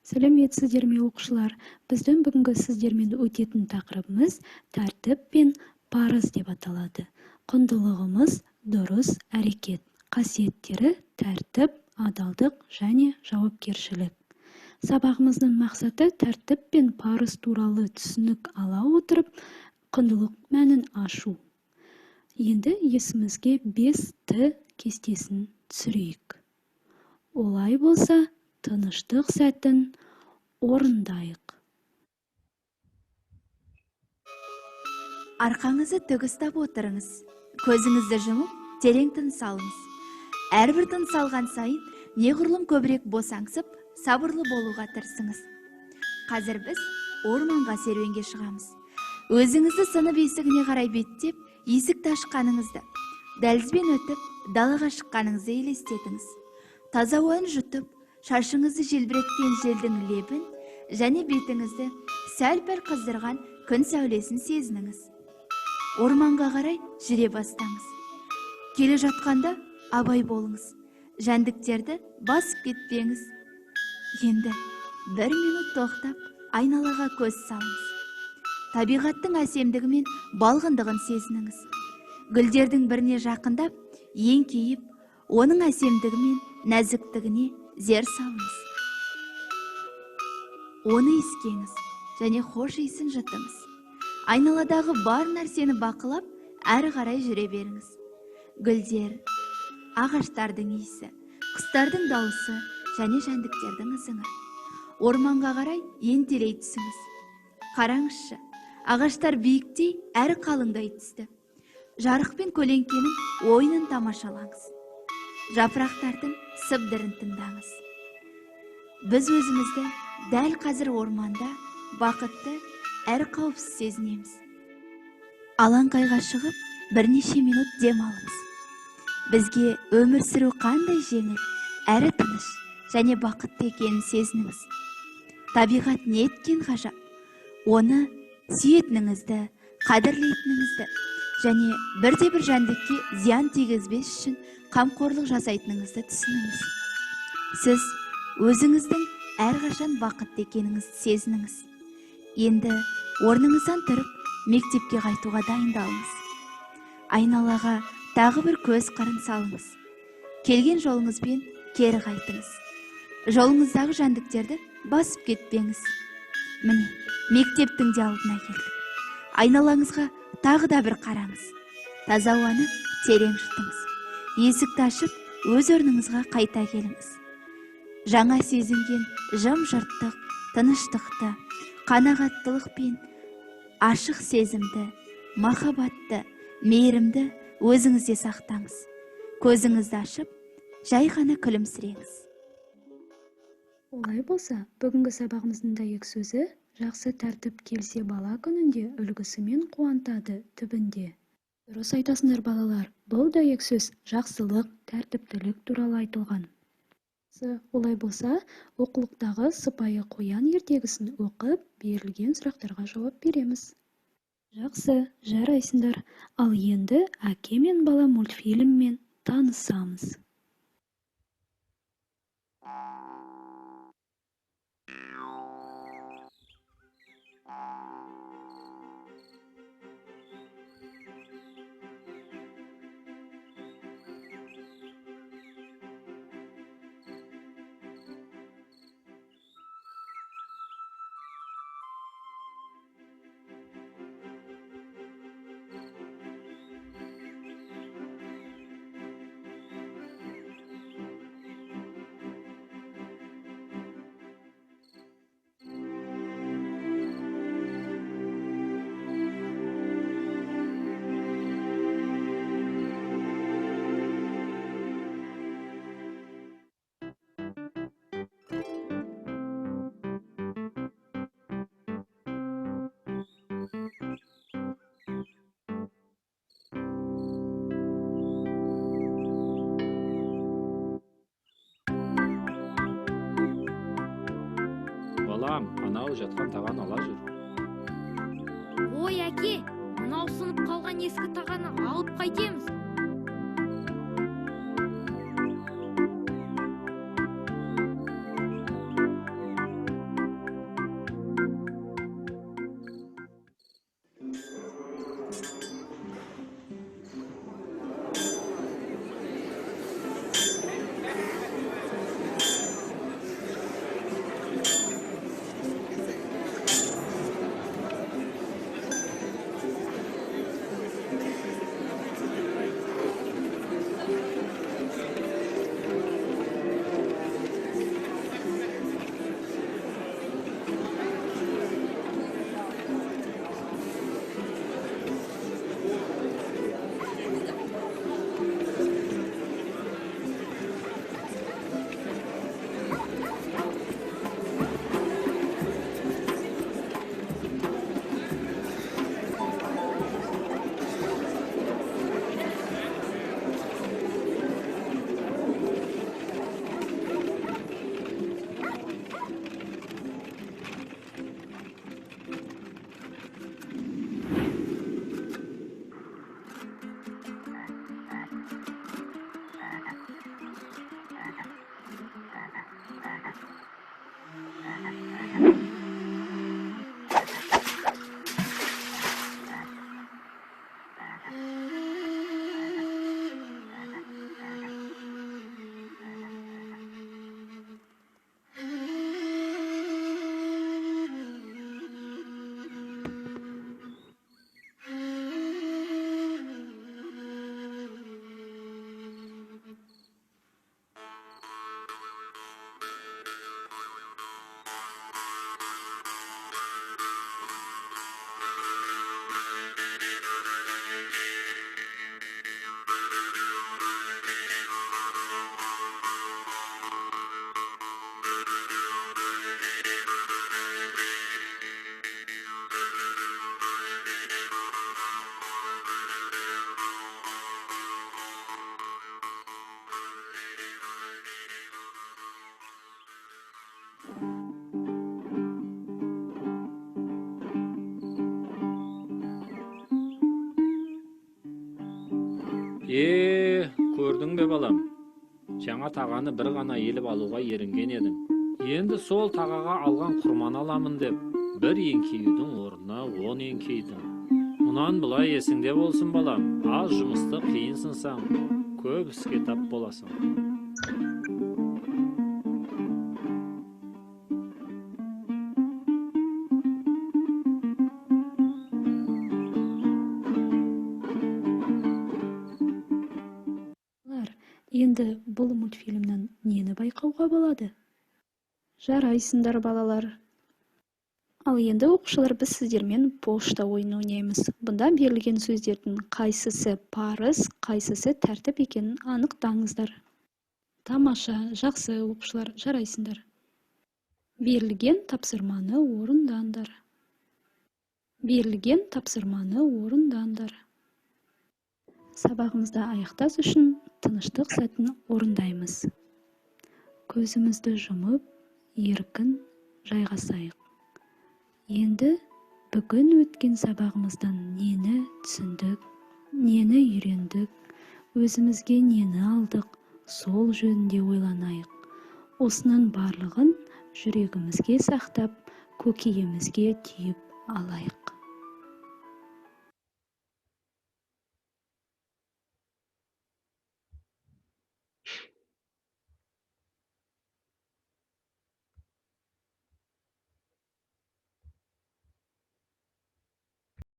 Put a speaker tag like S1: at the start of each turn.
S1: Сәлеметсіздер ме оқушылар? Біздің бүгінгі сіздермен өтетін тақырыбымыз тәртіп пен парыз деп аталады. Құндылығымыз дұрыс әрекет. Қасиеттері тәртіп, адалдық және жауапкершілік. Сабағымыздың мақсаты тәртіп пен парыз туралы түсінік ала отырып, құндылық мәнін ашу. Енді есімізге 5Т кестесін түсірейік. Олай болса, тыныштық сәтін орындайық.
S2: Арқаңызды тік ұстап отырыңыз. Көзіңізді жұмып, терең тыныс алыңыз. Әрбір тыныс алған сайын неғұрлым көбірек босаңсып, сабырлы болуға тырысыңыз. Қазір біз орманға серуенге шығамыз. Өзіңізді сынып есігіне қарай беттеп, есікті ашқаныңызды, дәлізбен өтіп, далаға шыққаныңызды елестетіңіз. Таза ауаны жұтып, шашыңызды желбіреткен желдің лебін және бетіңізді сәл-пәл қыздырған күн сәулесін сезініңіз. Орманға қарай жүре бастаңыз. Келе жатқанда абай болыңыз. Жәндіктерді басып кетпеңіз. Енді 1 минут тоқтап, айналаға көз салыңыз. Табиғаттың әсемдігі мен балғындығын сезініңіз. Гүлдердің біріне жақындап, еңкейіп, оның әсемдігі мен нәзіктігіне зер салыңыз. Оны иіскеңіз және хош иісін жұтыңыз. Айналадағы бар нәрсені бақылап, әрі қарай жүре беріңіз. Гүлдер, ағаштардың иісі, құстардың дауысы және жәндіктердің ызыңы. Орманға қарай ентелей түсіңіз. Қараңызшы, ағаштар биіктей әрі қалыңдай түсті. Жарық пен көлеңкенің ойынын тамашалаңыз. Жапырақтардың сыбдырын тыңдаңыз. Біз өзімізді дәл қазір орманда бақытты әрі қауіпсіз сезінеміз. Алаңқайға шығып, бірнеше минут дем алыңыз. Бізге өмір сүру қандай жеңіл, әрі тыныш және бақытты екенін сезініңіз. Табиғат неткен ғажап. Оны сүйетініңізді, қадірлейтініңізді және бірде-бір жәндікке зиян тигізбес үшін қамқорлық жасайтыныңызды түсініңіз. Сіз өзіңіздің әрқашан бақытты екеніңізді сезініңіз. Енді орныңыздан тұрып, мектепке қайтуға дайындалыңыз. Айналаға тағы бір көз қырын салыңыз. Келген жолыңызбен кері қайтыңыз. Жолыңыздағы жәндіктерді басып кетпеңіз. Міне, мектептің де алдына келдік. Айналаңызға тағы да бір қараңыз. Таза ауаны терең жұтыңыз. Есікті ашып, өз орныңызға қайта келіңіз. Жаңа сезінген жым-жырттық, тыныштықты, қанағаттылық пен ашық сезімді, махаббатты, мейірімді өзіңізде сақтаңыз. Көзіңізді ашып, жай ғана күлімсіреңіз.
S1: Олай болса, бүгінгі сабағымыздың дәйек сөзі жақсы тәртіп келсе бала күнінде үлгісімен қуантады түбінде. Дұрыс айтасыңдар балалар, бұл дәйек сөз жақсылық, тәртіптілік туралы айтылған. Олай болса, оқулықтағы сыпайы қоян ертегісін оқып, берілген сұрақтарға жауап береміз. Жақсы, жарайсыңдар. Ал енді әке мен бала мультфильммен танысамыз.
S3: Балам, анау жатқан тағаны ала жүр.
S4: Ой, әке, мынау сынып қалған ескі тағаны алып қайтеміз.
S3: Көрдің бе балам? Жаңа тағаны бір ғана еліп алуға ерінген едің. Енді сол тағаға алған құрманы аламын деп, бір еңкеюдің орнына 10 еңкейдің. Мұнан былай есіңде болсын балам, аз жұмысты қиын сынсаң, көп іске тап боласың.
S1: Енді бұл мультфильмнен нені байқауға болады? Жарайсыңдар балалар. Ал енді оқушылар, біз сіздермен пошта ойыны ойнаймыз. Бұнда берілген сөздердің қайсысы парыз, қайсысы тәртіп екенін анықтаңыздар. Тамаша, жақсы оқушылар, жарайсыңдар. Берілген тапсырманы орындаңдар. Берілген тапсырманы орындаңдар. Сабағымызды аяқтас үшін тыныштық сәтін орындаймыз. Көзімізді жұмып, еркін жайғасайық. Енді бүгін өткен сабағымыздан нені түсіндік, нені үйрендік, өзімізге нені алдық, сол жөнінде ойланайық. Осының барлығын жүрегімізге сақтап, көкейімізге түйіп алайық.